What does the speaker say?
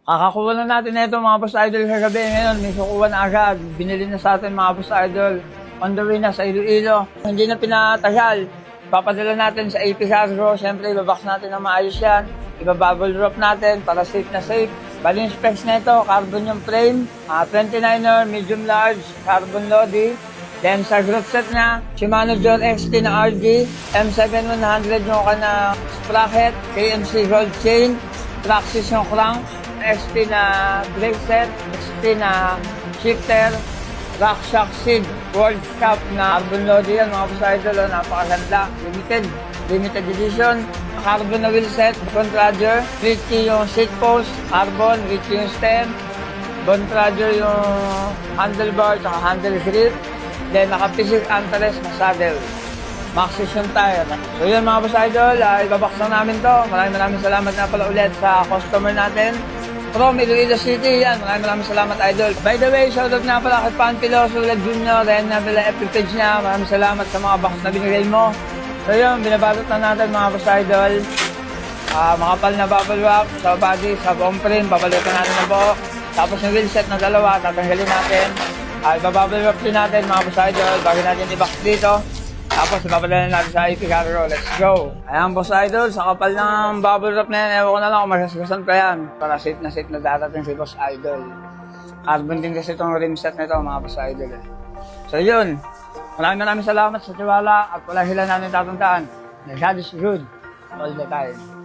Kakakuha na natin na ito mga boss idol kagabi. Ngayon, may sukuha na agad. Binili na sa atin mga boss idol. On the way na sa Iloilo. Hindi na pinatagal. Papadala natin sa AP Cargo. Siyempre, ibabox natin na maayos yan. Ibabubble wrap natin para safe na safe. Bali yung specs na ito, carbon yung frame. 29er, medium large, carbon lodi. Then sa group set niya, Shimano Jor XT na RG. M7100 yung kana sprocket. KMC gold chain. Traxxas yung crank. XT na brake set, XT na shifter, RockShox seed, World Cup na carbon lodi yan mga boss idol, napakaganda, limited edition, carbon na wheel set, Bontrager, Ritchie yung seat post, carbon, Ritchie yung stem, Bontrager yung handlebar, saka handle grip, then naka-physics antares na saddle. Maxxis yung tire. So yun mga boss idol, ibabox lang namin to. Maraming salamat na pala ulit sa customer natin. From Iloilo City, yan. Maraming salamat idol. By the way, shoutout nga pala kay Panpilo, Sulat Junior, then nabila FB page niya. Maraming salamat sa mga box na binigay mo. So yun, binabalot na natin mga boss idol. Makapal na bubble wrap sa body, sa foam frame, babalutan natin na buo. Tapos yung wheel set na dalawa, tatanggalin natin. Ibabubble wrap din natin mga boss idol, bago natin i-box dito. Tapos ipapadala natin sa IP Cargo. Let's go! Ayan boss idol, sa kapal ng bubble wrap na yan, ewan ko na lang kung masasagasan pa yan. Para safe na darating si boss idol. Carbon din kasi itong rim set na ito mga boss idol. So yun, maraming salamat sa tiwala at wala sila namin tatandaan. God is good all the time.